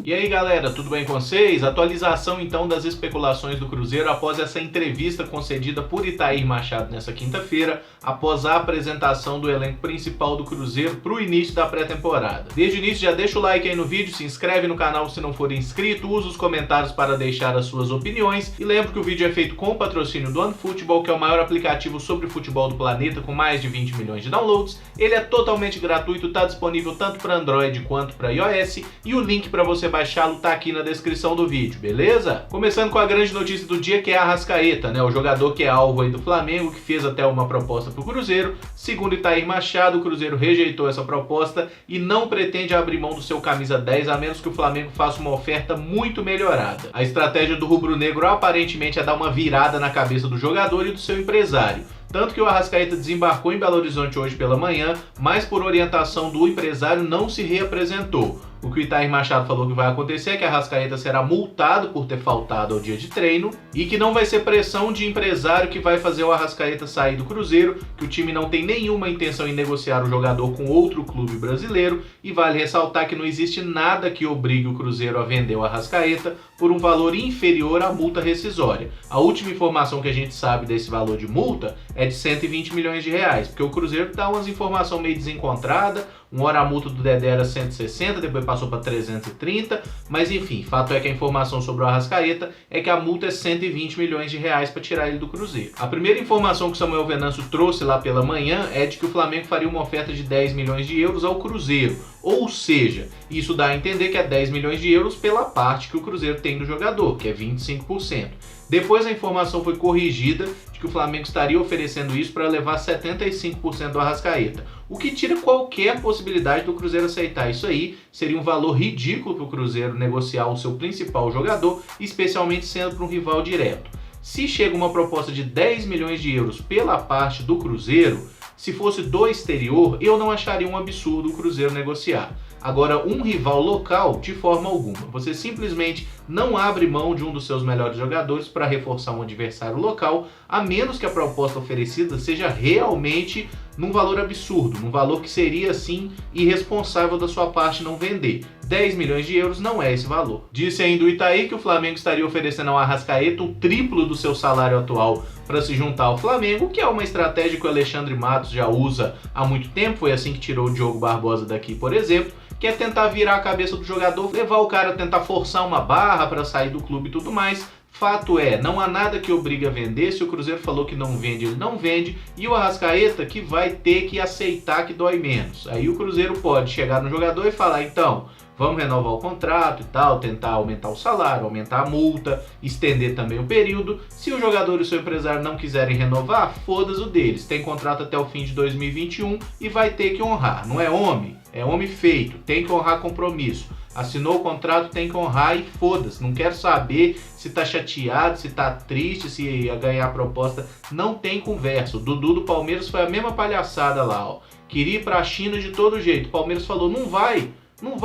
E aí galera, tudo bem com vocês? Atualização então das especulações do Cruzeiro após essa entrevista concedida por Itair Machado nessa quinta-feira, após a apresentação do elenco principal do Cruzeiro para o início da pré-temporada. Desde o início já deixa o like aí no vídeo, se inscreve no canal se não for inscrito, usa os comentários para deixar as suas opiniões e lembra que o vídeo é feito com o patrocínio do OneFootball, que é o maior aplicativo sobre futebol do planeta com mais de 20 milhões de downloads. Ele é totalmente gratuito, está disponível tanto para Android quanto para iOS e o link para você baixá-lo tá aqui na descrição do vídeo, beleza? Começando com a grande notícia do dia, que é a Arrascaeta, né? O jogador que é alvo aí do Flamengo, que fez até uma proposta pro Cruzeiro. Segundo Itair Machado, o Cruzeiro rejeitou essa proposta e não pretende abrir mão do seu camisa 10, a menos que o Flamengo faça uma oferta muito melhorada. A estratégia do rubro-negro aparentemente é dar uma virada na cabeça do jogador e do seu empresário. Tanto que o Arrascaeta desembarcou em Belo Horizonte hoje pela manhã, mas por orientação do empresário não se reapresentou. O que o Itair Machado falou que vai acontecer é que a Arrascaeta será multado por ter faltado ao dia de treino e que não vai ser pressão de empresário que vai fazer o Arrascaeta sair do Cruzeiro, que o time não tem nenhuma intenção em negociar o jogador com outro clube brasileiro, e vale ressaltar que não existe nada que obrigue o Cruzeiro a vender o Arrascaeta por um valor inferior à multa rescisória. A última informação que a gente sabe desse valor de multa é de 120 milhões de reais, porque o Cruzeiro dá umas informações meio desencontradas. Uma hora a multa do Dedé era 160, depois passou para 330, mas enfim, fato é que a informação sobre o Arrascaeta é que a multa é 120 milhões de reais para tirar ele do Cruzeiro. A primeira informação que o Samuel Venâncio trouxe lá pela manhã é de que o Flamengo faria uma oferta de 10 milhões de euros ao Cruzeiro, ou seja, isso dá a entender que é 10 milhões de euros pela parte que o Cruzeiro tem do jogador, que é 25%. Depois a informação foi corrigida de que o Flamengo estaria oferecendo isso para levar 75% do Arrascaeta, o que tira qualquer possibilidade do Cruzeiro aceitar isso aí. Seria um valor ridículo para o Cruzeiro negociar o seu principal jogador, especialmente sendo para um rival direto. Se chega uma proposta de 10 milhões de euros pela parte do Cruzeiro, se fosse do exterior, eu não acharia um absurdo o Cruzeiro negociar. Agora, um rival local, de forma alguma. Você simplesmente não abre mão de um dos seus melhores jogadores para reforçar um adversário local, a menos que a proposta oferecida seja realmente num valor absurdo, num valor que seria, assim, irresponsável da sua parte não vender. 10 milhões de euros não é esse valor. Disse ainda o Itaí que o Flamengo estaria oferecendo ao Arrascaeta o triplo do seu salário atual para se juntar ao Flamengo, que é uma estratégia que o Alexandre Matos já usa há muito tempo. Foi assim que tirou o Diogo Barbosa daqui, por exemplo, que é tentar virar a cabeça do jogador, levar o cara a tentar forçar uma barra para sair do clube e tudo mais. Fato é, não há nada que obrigue a vender. Se o Cruzeiro falou que não vende, ele não vende, e o Arrascaeta que vai ter que aceitar que dói menos. Aí o Cruzeiro pode chegar no jogador e falar, então, vamos renovar o contrato e tal, tentar aumentar o salário, aumentar a multa, estender também o período. Se o jogador e o seu empresário não quiserem renovar, foda-se o deles. Tem contrato até o fim de 2021 e vai ter que honrar. Não é homem? É homem feito, tem que honrar compromisso. Assinou o contrato, tem que honrar e foda-se. Não quero saber se tá chateado, se tá triste, se ia ganhar a proposta. Não tem conversa. O Dudu do Palmeiras foi a mesma palhaçada lá, ó. Queria ir pra China de todo jeito. O Palmeiras falou, não vai,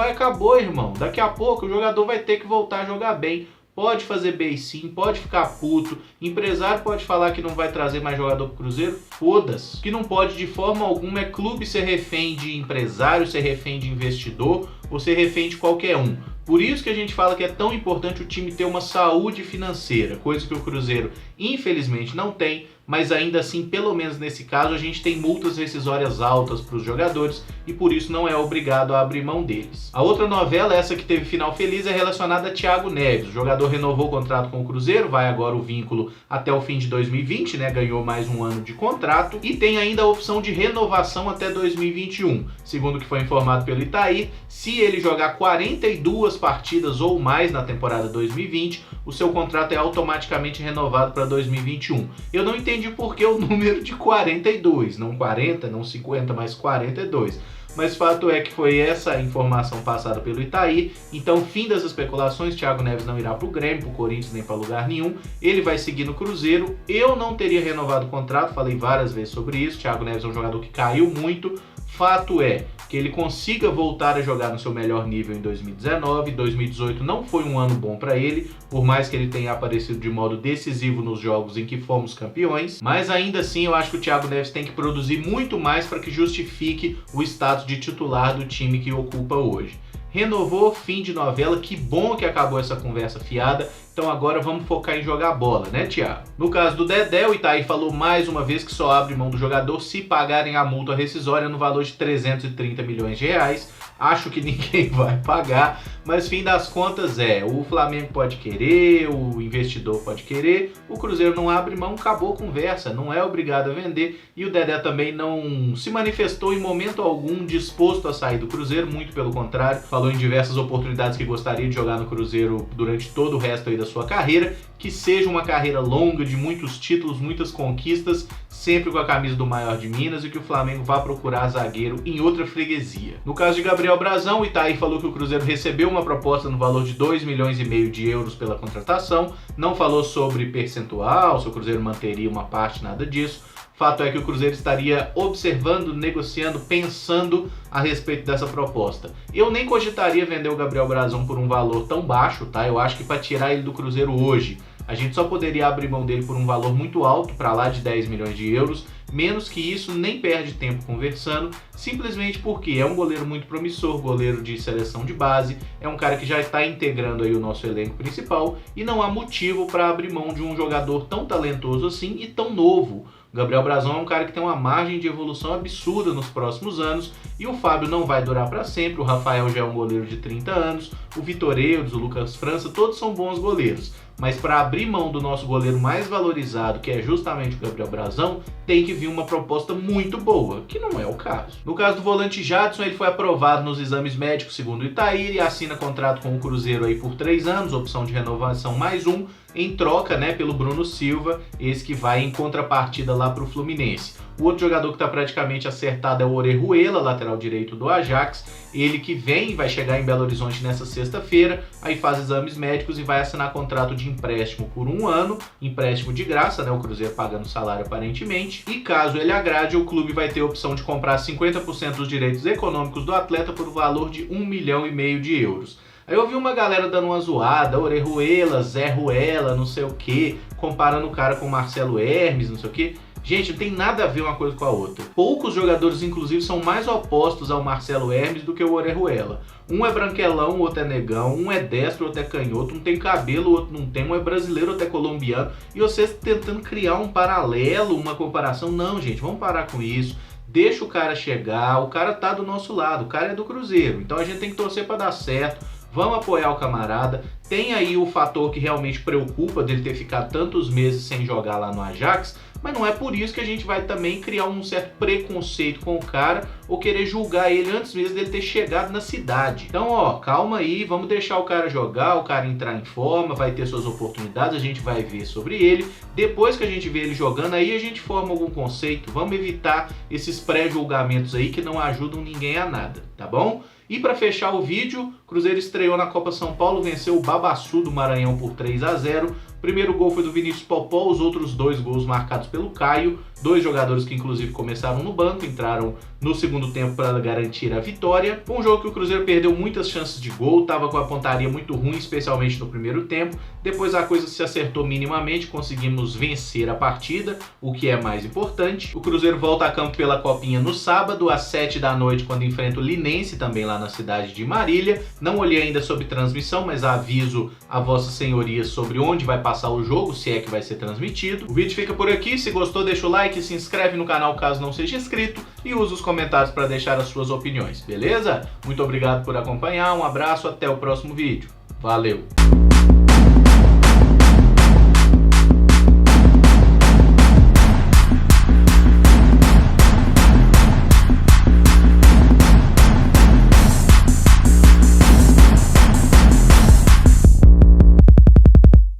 acabou, irmão. Daqui a pouco o jogador vai ter que voltar a jogar bem. Pode fazer beicinho, pode ficar puto, empresário pode falar que não vai trazer mais jogador pro Cruzeiro, foda-se. O que não pode de forma alguma é clube ser refém de empresário, ser refém de investidor ou ser refém de qualquer um. Por isso que a gente fala que é tão importante o time ter uma saúde financeira, coisa que o Cruzeiro infelizmente não tem, mas ainda assim, pelo menos nesse caso, a gente tem multas rescisórias altas para os jogadores e por isso não é obrigado a abrir mão deles. A outra novela, essa que teve final feliz, é relacionada a Thiago Neves. O jogador renovou o contrato com o Cruzeiro, vai agora o vínculo até o fim de 2020, né? Ganhou mais um ano de contrato e tem ainda a opção de renovação até 2021. Segundo o que foi informado pelo Itaí, se ele jogar 42 partidas ou mais na temporada 2020, o seu contrato é automaticamente renovado para 2021. Eu não entendi por que o número de 42, não 40, não 50, mas 42. Mas fato é que foi essa informação passada pelo Itaí. Então, fim das especulações, Thiago Neves não irá para o Grêmio, para o Corinthians, nem para lugar nenhum. Ele vai seguir no Cruzeiro. Eu não teria renovado o contrato, falei várias vezes sobre isso. Thiago Neves é um jogador que caiu muito. Fato é que ele consiga voltar a jogar no seu melhor nível em 2019. 2018 não foi um ano bom para ele, por mais que ele tenha aparecido de modo decisivo nos jogos em que fomos campeões. Mas ainda assim, eu acho que o Thiago Neves tem que produzir muito mais para que justifique o status de titular do time que ocupa hoje. renovou, fim de novela, que bom que acabou essa conversa fiada. Então agora vamos focar em jogar bola, né, Thiago? No caso do Dedé, o Itaí falou mais uma vez que só abre mão do jogador se pagarem a multa rescisória no valor de 330 milhões de reais. Acho que ninguém vai pagar, mas fim das contas o Flamengo pode querer, o investidor pode querer, o Cruzeiro não abre mão, acabou a conversa, não é obrigado a vender, e o Dedé também não se manifestou em momento algum disposto a sair do Cruzeiro, muito pelo contrário, falou em diversas oportunidades que gostaria de jogar no Cruzeiro durante todo o resto aí da sua carreira, que seja uma carreira longa de muitos títulos, muitas conquistas, sempre com a camisa do maior de Minas, e que o Flamengo vá procurar zagueiro em outra freguesia. No caso de Gabriel Brazão, o Itaí falou que o Cruzeiro recebeu uma proposta no valor de 2,5 milhões de euros pela contratação, não falou sobre percentual, se o Cruzeiro manteria uma parte, nada disso. Fato é que o Cruzeiro estaria observando, negociando, pensando a respeito dessa proposta. Eu nem cogitaria vender o Gabriel Brazão por um valor tão baixo, tá? Eu acho que para tirar ele do Cruzeiro hoje, a gente só poderia abrir mão dele por um valor muito alto, para lá de 10 milhões de euros. Menos que isso, nem perde tempo conversando, simplesmente porque é um goleiro muito promissor, goleiro de seleção de base, é um cara que já está integrando aí o nosso elenco principal e não há motivo para abrir mão de um jogador tão talentoso assim e tão novo. O Gabriel Brazão é um cara que tem uma margem de evolução absurda nos próximos anos e o Fábio não vai durar para sempre, o Rafael já é um goleiro de 30 anos, o Vitor Eudes, o Lucas França, todos são bons goleiros. Mas para abrir mão do nosso goleiro mais valorizado, que é justamente o Gabriel Brazão, tem que vir uma proposta muito boa, que não é o caso. No caso do volante Jadson, ele foi aprovado nos exames médicos segundo o Itaí e assina contrato com o Cruzeiro aí por 3 anos, opção de renovação mais um, em troca, né, pelo Bruno Silva, esse que vai em contrapartida lá para o Fluminense. O outro jogador que está praticamente acertado é o Orejuela, lateral direito do Ajax. Ele que vai chegar em Belo Horizonte nessa sexta-feira, aí faz exames médicos e vai assinar contrato de empréstimo por 1 ano, empréstimo de graça, né, o Cruzeiro pagando salário aparentemente. E caso ele agrade, o clube vai ter a opção de comprar 50% dos direitos econômicos do atleta por valor de 1,5 milhão de euros. Aí eu vi uma galera dando uma zoada, Orejuela, Zé Ruela, não sei o que, comparando o cara com o Marcelo Hermes, não sei o que. Gente, não tem nada a ver uma coisa com a outra. Poucos jogadores, inclusive, são mais opostos ao Marcelo Hermes do que o Orejuela. Um é branquelão, o outro é negão, um é destro, o outro é canhoto, um tem cabelo, o outro não tem, um é brasileiro, o outro é colombiano. E vocês tentando criar um paralelo, uma comparação. Não, gente, vamos parar com isso. Deixa o cara chegar, o cara tá do nosso lado, o cara é do Cruzeiro. Então a gente tem que torcer para dar certo. Vamos apoiar o camarada. Tem aí o fator que realmente preocupa dele ter ficado tantos meses sem jogar lá no Ajax, mas não é por isso que a gente vai também criar um certo preconceito com o cara ou querer julgar ele antes mesmo dele ter chegado na cidade. Então, calma aí, vamos deixar o cara jogar, o cara entrar em forma, vai ter suas oportunidades, a gente vai ver sobre ele. Depois que a gente vê ele jogando, aí a gente forma algum conceito. Vamos evitar esses pré-julgamentos aí que não ajudam ninguém a nada, tá bom? E para fechar o vídeo, Cruzeiro estreou na Copa São Paulo, venceu o Babaçu do Maranhão por 3-0. O primeiro gol foi do Vinícius Popó, os outros 2 gols marcados pelo Caio, 2 jogadores que inclusive começaram no banco, entraram no segundo tempo para garantir a vitória. Foi um jogo que o Cruzeiro perdeu muitas chances de gol, estava com a pontaria muito ruim, especialmente no primeiro tempo. Depois a coisa se acertou minimamente, conseguimos vencer a partida, o que é mais importante. O Cruzeiro volta a campo pela Copinha no sábado, às 7 da noite, quando enfrenta o Linense, também lá na cidade de Marília. Não olhei ainda sobre transmissão, mas aviso a Vossa Senhoria sobre onde vai passar o jogo, se é que vai ser transmitido. O vídeo fica por aqui, se gostou deixa o like, se inscreve no canal caso não seja inscrito e usa os comentários para deixar as suas opiniões, beleza? Muito obrigado por acompanhar, um abraço, até o próximo vídeo. Valeu!